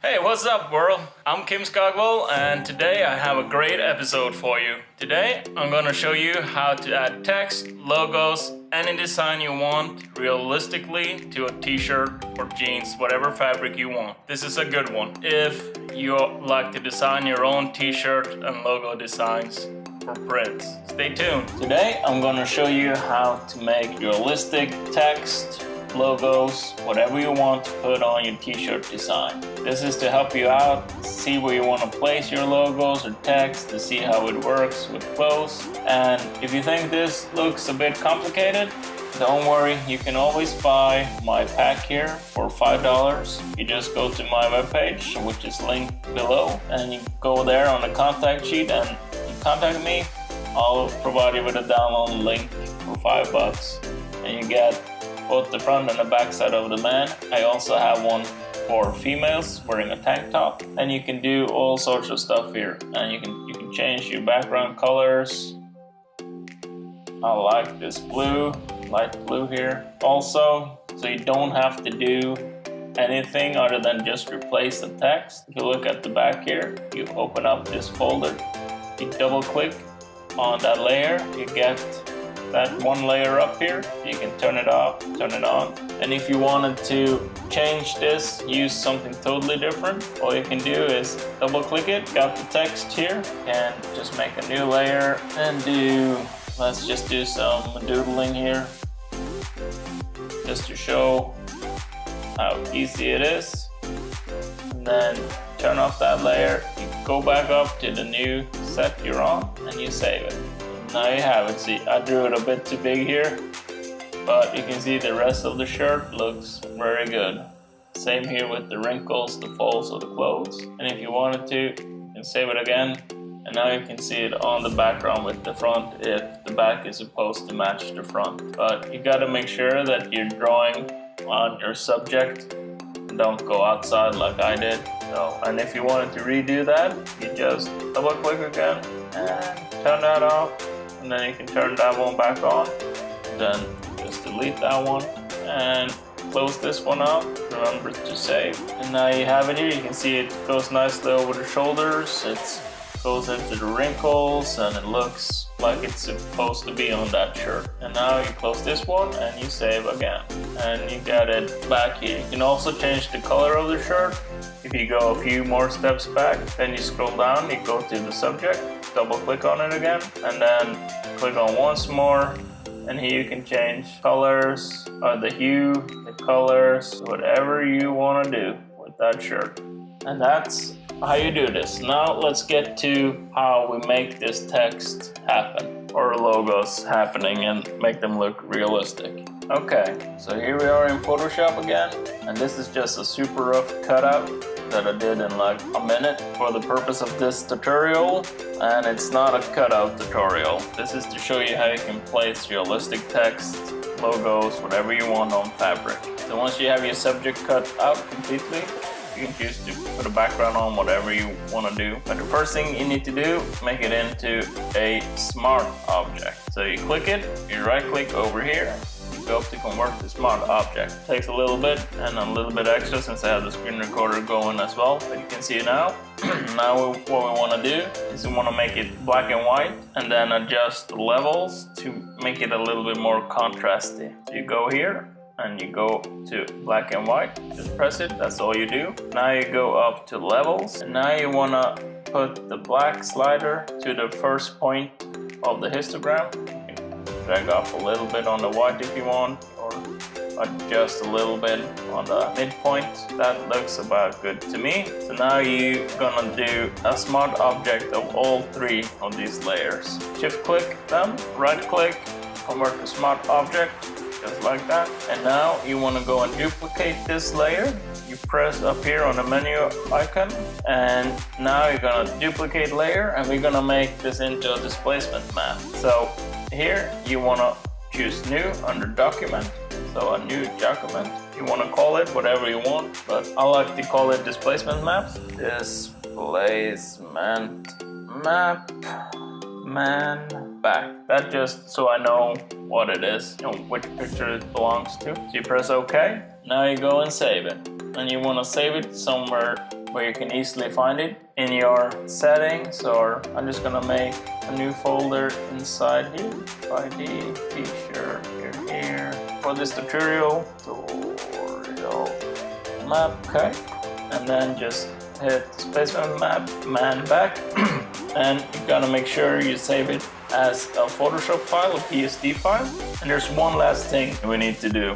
Hey, what's up world? I'm Skaugvoll and today I have a great episode for you. Today I'm gonna show you how to add text, logos, any design you want realistically to a t-shirt or jeans, whatever fabric you want. This is a good one if you like to design your own t-shirt and logo designs for prints. Stay tuned. Today I'm gonna show you how to make realistic text, logos, whatever you want to put on your t-shirt design. This is to help you out, see where you want to place your logos or text, to see how it works with clothes. And if you think this looks a bit complicated, don't worry, you can always buy my pack here for $5. You just go to my webpage, which is linked below, and you go there on the contact sheet and you contact me. I'll provide you with a download link for $5 and you get both the front and the back side of the man. I also have one for females wearing a tank top, and you can do all sorts of stuff here. And you can change your background colors. I like this blue, light blue here. Also, so you don't have to do anything other than just replace the text. If you look at the back here, you open up this folder, you double click on that layer, you get that one layer up here. You can turn it off, turn it on. And if you wanted to change this, use something totally different, all you can do is double click it, got the text here, and just make a new layer and let's just do some doodling here, just to show how easy it is. And then turn off that layer, you go back up to the new set you're on, and you save it. Now you have it. See, I drew it a bit too big here, but you can see the rest of the shirt looks very good. Same here with the wrinkles, the folds of the clothes. And if you wanted to, you can save it again. And now you can see it on the background with the front if the back is supposed to match the front. But you gotta make sure that you're drawing on your subject. Don't go outside like I did. So, and if you wanted to redo that, you just double click again and turn that off. And then you can turn that one back on. Then just delete that one and close this one out. Remember to save. And now you have it here. You can see it goes nicely over the shoulders. It goes into the wrinkles and it looks like it's supposed to be on that shirt. And now you close this one and you save again. And you got it back here. You can also change the color of the shirt. If you go a few more steps back, then you scroll down, you go to the subject, double click on it again, and then click on once more. And here you can change colors, or the hue, the colors, whatever you want to do with that shirt. And that's how you do this. Now let's get to how we make this text happen, or logos happening, and make them look realistic. Okay, so here we are in Photoshop again, and this is just a super rough cutout that I did in like a minute for the purpose of this tutorial. And it's not a cutout tutorial. This is to show you how you can place realistic text, logos, whatever you want on fabric. So once you have your subject cut out completely, you can choose to put a background on, whatever you want to do. But the first thing you need to do, make it into a smart object. So you click it, you right click over here, you go to convert to smart object. It takes a little bit and a little bit extra since I have the screen recorder going as well. But you can see it now. Now what we want to do is we want to make it black and white and then adjust the levels to make it a little bit more contrasty. So you go here and you go to black and white, just press it, that's all you do. Now you go up to levels, and now you wanna put the black slider to the first point of the histogram. You can drag off a little bit on the white if you want, or adjust a little bit on the midpoint. That looks about good to me. So now you're gonna do a smart object of all three of these layers. Shift click them, right click, convert to smart object, just like that. And now you want to go and duplicate this layer. You press up here on the menu icon, and now you're gonna duplicate layer, and we're gonna make this into a displacement map. So here you want to choose new under document. So a new document. You want to call it whatever you want, but I like to call it displacement maps. Displacement map. Man back. That just so I know what it is, you know, which picture it belongs to. So you press OK. Now you go and save it. And you want to save it somewhere where you can easily find it in your settings, or I'm just gonna make a new folder inside here. ID, t-shirt, here. For this tutorial map, okay. And then just hit Displacement Map, man back. And you gotta make sure you save it as a Photoshop file, a PSD file. And there's one last thing we need to do.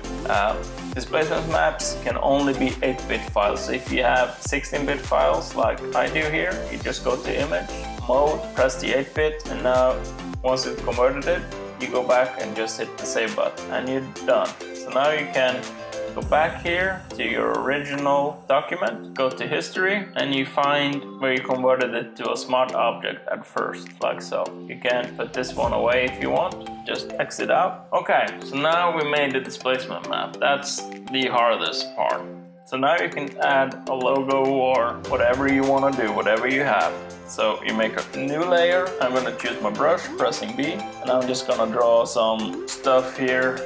Displacement maps can only be 8-bit files. So if you have 16-bit files like I do here, you just go to Image, Mode, press the 8-bit, and now once you've converted it, you go back and just hit the save button, and you're done. So now you can go back here to your original document, go to history, and you find where you converted it to a smart object at first, like so. You can put this one away if you want, just exit out. Okay, so now we made the displacement map. That's the hardest part. So now you can add a logo or whatever you want to do, whatever you have. So you make a new layer. I'm going to choose my brush, pressing B, and I'm just going to draw some stuff here.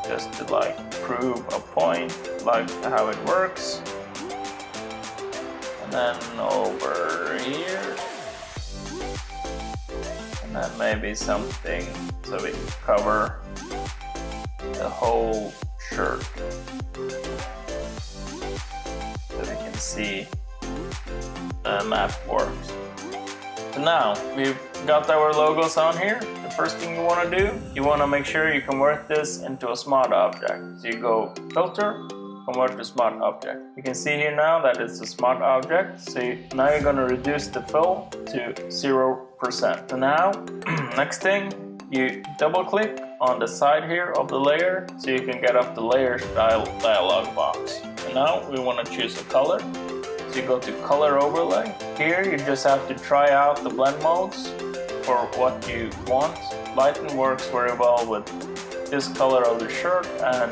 Just to like prove a point, like how it works. And then over here. And then maybe something so we can cover the whole shirt. So we can see the map works. So now we've got our logos on here. The first thing you want to do, you want to make sure you convert this into a smart object. So you go filter, convert to smart object. You can see here now that it's a smart object. So now you're going to reduce the fill to 0%. So now, next thing, you double click on the side here of the layer so you can get up the layer style dialog box. And now we want to choose a color. So you go to color overlay. Here you just have to try out the blend modes for what you want. Lighten works very well with this color of the shirt and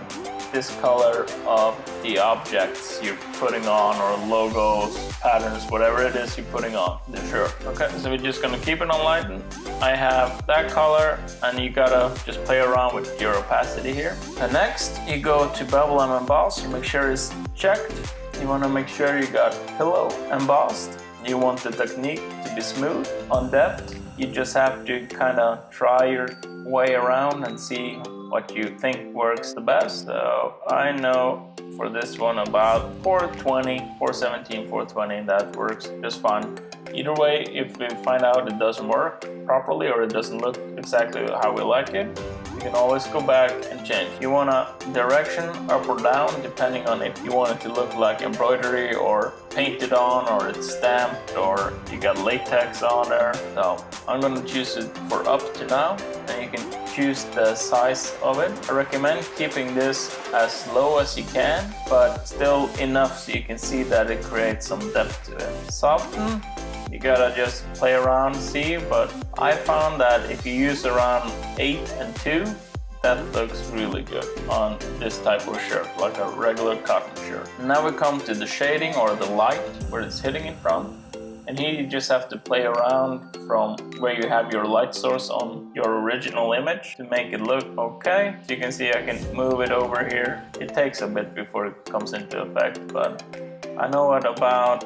this color of the objects you're putting on, or logos, patterns, whatever it is you're putting on the shirt. Okay, so we're just gonna keep it on lighten. I have that color, and you gotta just play around with your opacity here. And next, you go to Bevel and Emboss. Make sure it's checked. You want to make sure you got pillow embossed. You want the technique to be smooth. On depth, you just have to kind of try your way around and see what you think works the best. So I know for this one about 420, 417, 420, that works just fine. Either way, if we find out it doesn't work properly or it doesn't look exactly how we like it, you can always go back and change. You want a direction up or down depending on if you want it to look like embroidery or painted on, or it's stamped, or you got latex on there. So I'm going to choose it for up to now, and you can choose the size of it. I recommend keeping this as low as you can, but still enough so you can see that it creates some depth to it. Soften, you gotta just play around and see, but I found that if you use around 8 and 2, that looks really good on this type of shirt, like a regular cotton shirt. Now we come to the shading or the light, where it's hitting it from. And here you just have to play around from where you have your light source on your original image to make it look okay. So you can see I can move it over here. It takes a bit before it comes into effect, but I know at about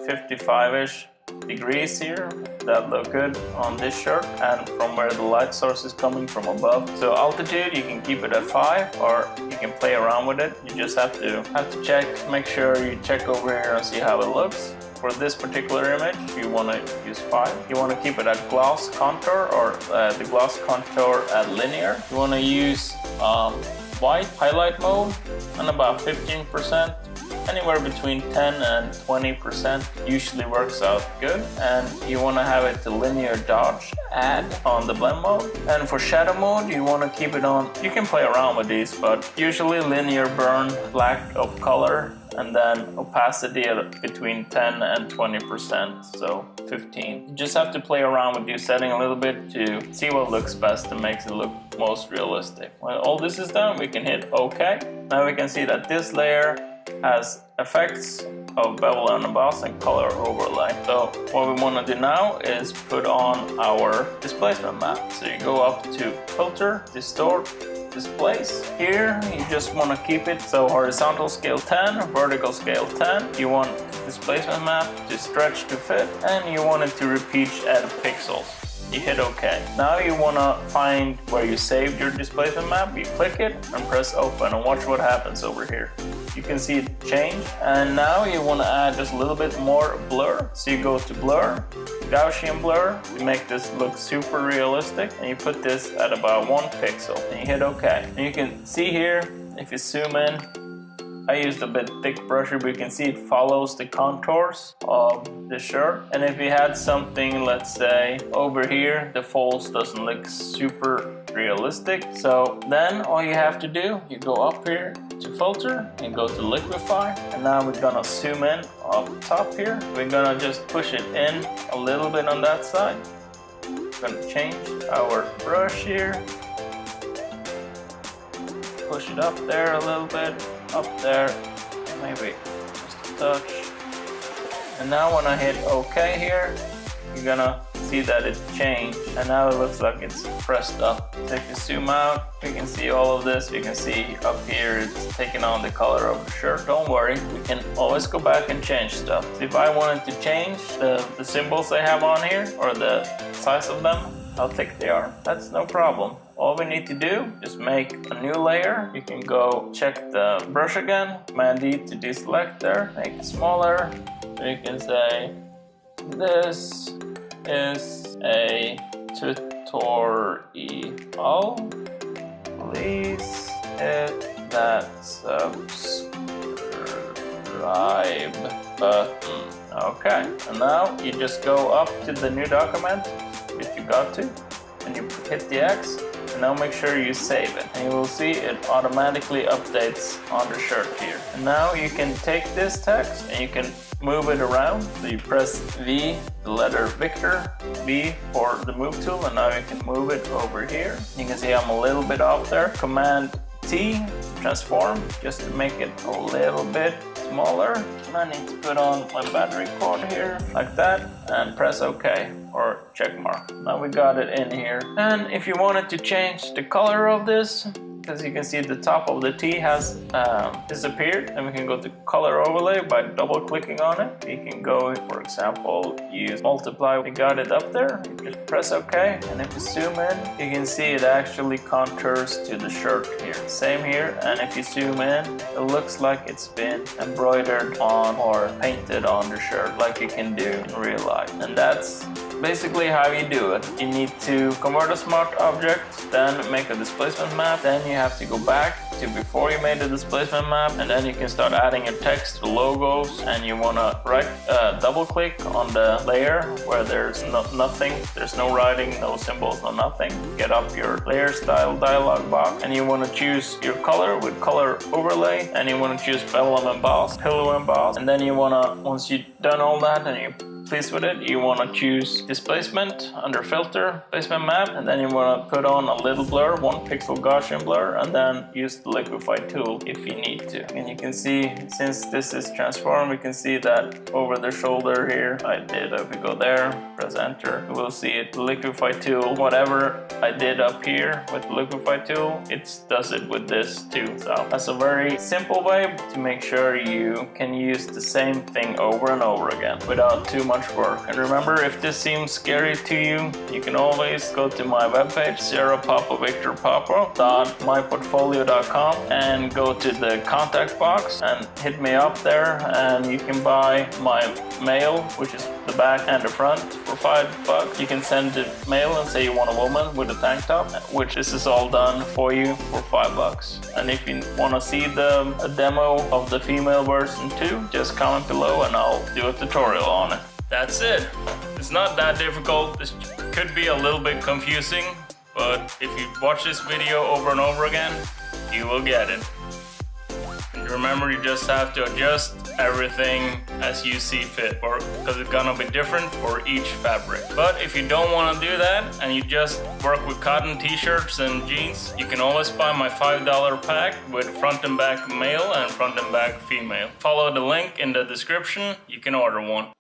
55-ish degrees here that look good on this shirt, and from where the light source is coming from above. So altitude, you can keep it at 5, or you can play around with it. You just have to check, make sure you check over here and see how it looks. For this particular image, you want to use 5. You want to keep it at gloss contour, or the gloss contour at linear. You want to use white highlight mode and about 15%. Anywhere between 10 and 20% usually works out good. And you want to have it to linear dodge add on the blend mode. And for shadow mode, you want to keep it on. You can play around with these, but usually linear burn, black of color, and then opacity at between 10 and 20%, so 15. You just have to play around with your setting a little bit to see what looks best and makes it look most realistic. When all this is done, we can hit OK. Now we can see that this layer has effects of bevel and emboss and color overlay. So what we want to do now is put on our displacement map. So you go up to filter, distort, displace. Here you just want to keep it so horizontal scale 10, vertical scale 10. You want displacement map to stretch to fit, and you want it to repeat at pixels. You hit OK. Now you want to find where you saved your displacement map. You click it and press open and watch what happens over here. You can see it change, and now you want to add just a little bit more blur. So you go to blur, Gaussian blur, to make this look super realistic, and you put this at about 1 pixel and you hit OK. And you can see here, if you zoom in, I used a bit thick brush, but you can see it follows the contours of the shirt. And if you had something, let's say over here, the folds doesn't look super realistic. So then all you have to do, you go up here to filter and go to Liquify. And now we're gonna zoom in up top here. We're gonna just push it in a little bit on that side. We're gonna change our brush here. Push it up there a little bit. Up there, maybe just a touch. And now when I hit OK here, you're gonna see that it changed, and now it looks like it's pressed up. So if you zoom out, you can see all of this. You can see up here it's taking on the color of the shirt. Don't worry, we can always go back and change stuff. So if I wanted to change the symbols I have on here, or the size of them, how thick they are, that's no problem. All we need to do is make a new layer. You can go check the brush again, Command D to deselect there, make it smaller. So you can say, this is a tutorial. Please hit that subscribe button. Okay, and now you just go up to the new document if you got to, and you hit the X. And now make sure you save it, and you will see it automatically updates on the shirt here. And now you can take this text and you can move it around. So you press V, the letter Victor, V for the move tool, and now you can move it over here. You can see I'm a little bit off there. Command T to transform, just to make it a little bit smaller. And I need to put on my battery cord here, like that, and press OK or check mark. Now we got it in here. And if you wanted to change the color of this, because you can see the top of the T has disappeared, and we can go to color overlay by double clicking on it. You can go, for example, use multiply. We got it up there. You just press OK, and if you zoom in, you can see it actually contours to the shirt here. Same here, and if you zoom in, it looks like it's been embroidered on or painted on the shirt, like you can do in real life. And that's basically how you do it. You need to convert a smart object, then make a displacement map, then you have to go back to before you made the displacement map, and then you can start adding your text to logos, and you want to double click on the layer where there's nothing, there's no writing, no symbols, no nothing. Get up your layer style dialog box, and you want to choose your color with color overlay, and you want to choose Bevel and Emboss, Pillow Emboss, and then you want to, once you've done all that and you're pleased with it, you want to choose displacement under filter, displacement map, and then you want to put on a little blur, 1 pixel Gaussian blur, and then use the Liquify tool if you need to. And you can see, since this is transformed, we can see that over the shoulder here, if we go there, press enter, you will see it, the Liquify tool, whatever I did up here with the Liquify tool, it does it with this too. So that's a very simple way to make sure you can use the same thing over and over again without too much work. And remember, if this seems scary to you, you can always go to my webpage, SierraPapaVictorPapa.myportfolio.com, and go to the contact box and hit me up there, and you can buy my mail, which is the back and the front, for $5. You can send the mail and say you want a woman with a tank top, which this is all done for you for $5. And if you want to see a demo of the female version too, just comment below and I'll do a tutorial on it. That's it. It's not that difficult. This could be a little bit confusing, but if you watch this video over and over again, you will get it. And remember, you just have to adjust everything as you see fit, because it's gonna be different for each fabric. But if you don't want to do that and you just work with cotton t-shirts and jeans, you can always buy my $5 pack with front and back male and front and back female. Follow the link in the description, you can order one.